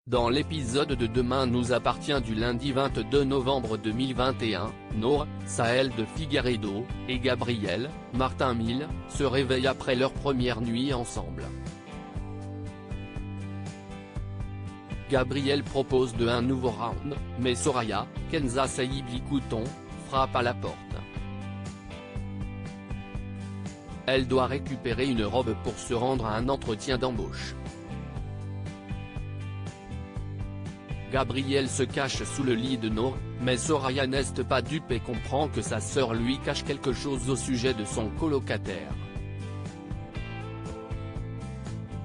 Dans l'épisode de Demain nous appartient du lundi 22 novembre 2021, Nora, Sahel de Figueiredo, et Gabriel, Martin Mille, se réveillent après leur première nuit ensemble. Gabriel propose un nouveau round, mais Soraya, Kenza Saïbli Couton, frappe à la porte. Elle doit récupérer une robe pour se rendre à un entretien d'embauche. Gabriel se cache sous le lit de Nora, mais Soraya n'est pas dupe et comprend que sa sœur lui cache quelque chose au sujet de son colocataire.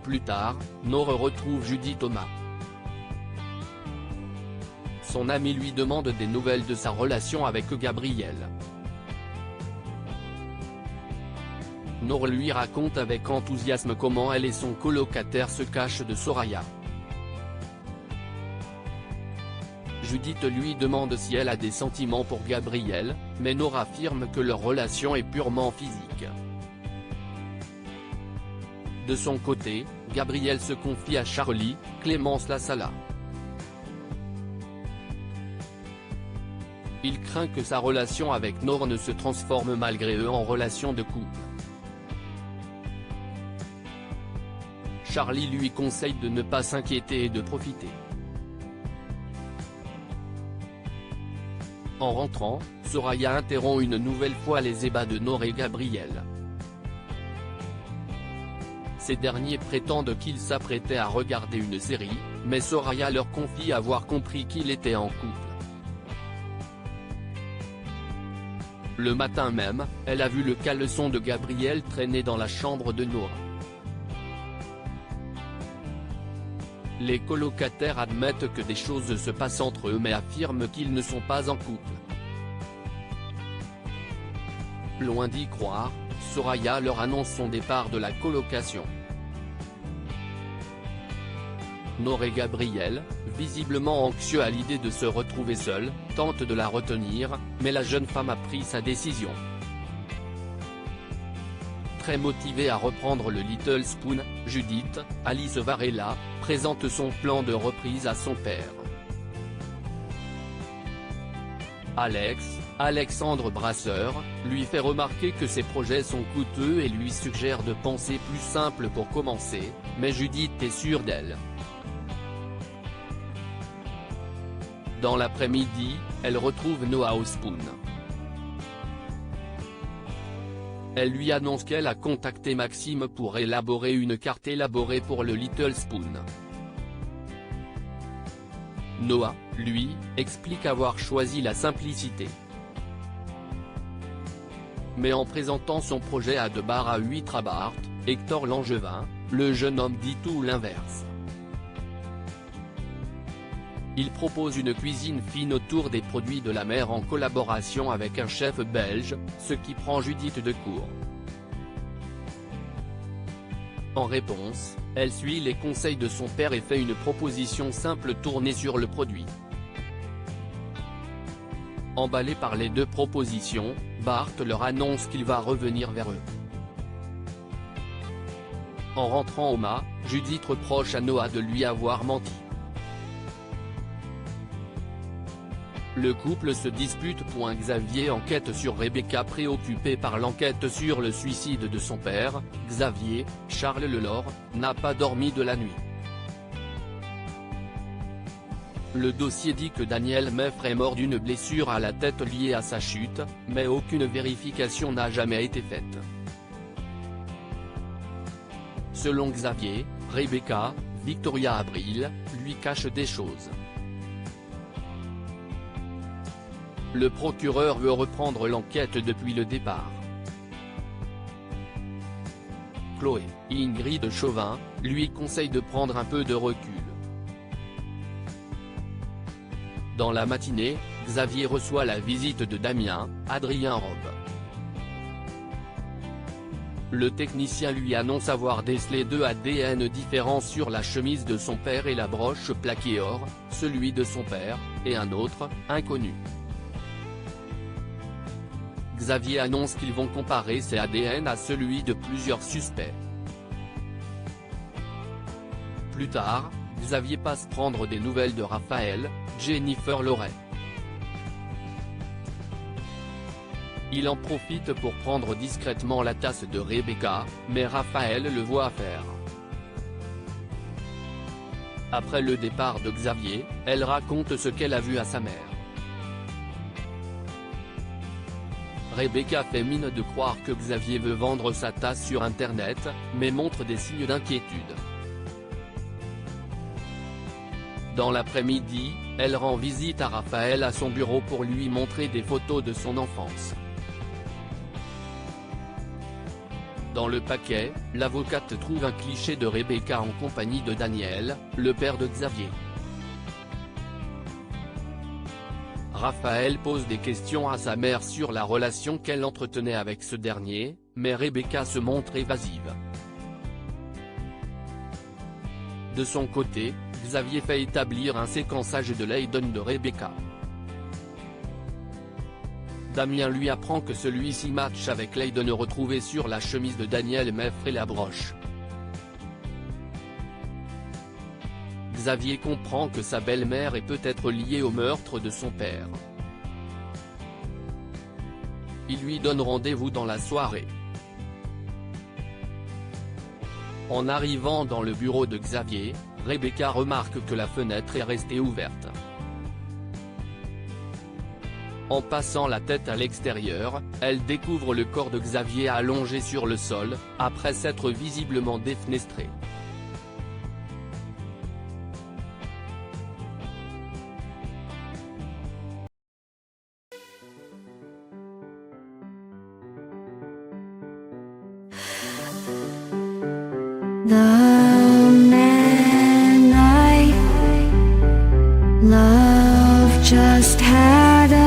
Plus tard, Nora retrouve Judith Thomas. Son ami lui demande des nouvelles de sa relation avec Gabriel. Nora lui raconte avec enthousiasme comment elle et son colocataire se cachent de Soraya. Judith lui demande si elle a des sentiments pour Gabriel, mais Nora affirme que leur relation est purement physique. De son côté, Gabriel se confie à Charlie, Clémence Lasala. Il craint que sa relation avec Nora ne se transforme malgré eux en relation de couple. Charlie lui conseille de ne pas s'inquiéter et de profiter. En rentrant, Soraya interrompt une nouvelle fois les ébats de Nora et Gabriel. Ces derniers prétendent qu'ils s'apprêtaient à regarder une série, mais Soraya leur confie avoir compris qu'il était en couple. Le matin même, elle a vu le caleçon de Gabriel traîner dans la chambre de Nora. Les colocataires admettent que des choses se passent entre eux mais affirment qu'ils ne sont pas en couple. Loin d'y croire, Soraya leur annonce son départ de la colocation. Nora et Gabriel, visiblement anxieux à l'idée de se retrouver seuls, tentent de la retenir, mais la jeune femme a pris sa décision. Très motivée à reprendre le Little Spoon, Judith, Alice Varela, présente son plan de reprise à son père. Alexandre Brasseur, lui fait remarquer que ses projets sont coûteux et lui suggère de penser plus simple pour commencer, mais Judith est sûre d'elle. Dans l'après-midi, elle retrouve Noah au Spoon. Elle lui annonce qu'elle a contacté Maxime pour élaborer une carte élaborée pour le Little Spoon. Noah, lui, explique avoir choisi la simplicité. Mais en présentant son projet à 2 bars à 8 à Bart, Hector Langevin, le jeune homme dit tout l'inverse. Il propose une cuisine fine autour des produits de la mer en collaboration avec un chef belge, ce qui prend Judith de court. En réponse, elle suit les conseils de son père et fait une proposition simple tournée sur le produit. Emballé par les 2 propositions, Bart leur annonce qu'il va revenir vers eux. En rentrant au mât, Judith reproche à Noah de lui avoir menti. Le couple se dispute. Xavier enquête sur Rebecca. Préoccupé par l'enquête sur le suicide de son père, Xavier, Charles Lelore, n'a pas dormi de la nuit. Le dossier dit que Daniel Meffre est mort d'une blessure à la tête liée à sa chute, mais aucune vérification n'a jamais été faite. Selon Xavier, Rebecca, Victoria Abril, lui cache des choses. Le procureur veut reprendre l'enquête depuis le départ. Chloé, Ingrid Chauvin, lui conseille de prendre un peu de recul. Dans la matinée, Xavier reçoit la visite de Damien, Adrien Robe. Le technicien lui annonce avoir décelé 2 ADN différents sur la chemise de son père et la broche plaquée or, celui de son père, et un autre, inconnu. Xavier annonce qu'ils vont comparer ces ADN à celui de plusieurs suspects. Plus tard, Xavier passe prendre des nouvelles de Raphaël, Jennifer Loret. Il en profite pour prendre discrètement la tasse de Rebecca, mais Raphaël le voit faire. Après le départ de Xavier, elle raconte ce qu'elle a vu à sa mère. Rebecca fait mine de croire que Xavier veut vendre sa tasse sur internet, mais montre des signes d'inquiétude. Dans l'après-midi, elle rend visite à Raphaël à son bureau pour lui montrer des photos de son enfance. Dans le paquet, l'avocate trouve un cliché de Rebecca en compagnie de Daniel, le père de Xavier. Raphaël pose des questions à sa mère sur la relation qu'elle entretenait avec ce dernier, mais Rebecca se montre évasive. De son côté, Xavier fait établir un séquençage de l'Aiden de Rebecca. Damien lui apprend que celui-ci match avec l'Aiden retrouvé sur la chemise de Daniel Meffre et la broche. Xavier comprend que sa belle-mère est peut-être liée au meurtre de son père. Il lui donne rendez-vous dans la soirée. En arrivant dans le bureau de Xavier, Rebecca remarque que la fenêtre est restée ouverte. En passant la tête à l'extérieur, elle découvre le corps de Xavier allongé sur le sol, après s'être visiblement défenestré. The man I love just had a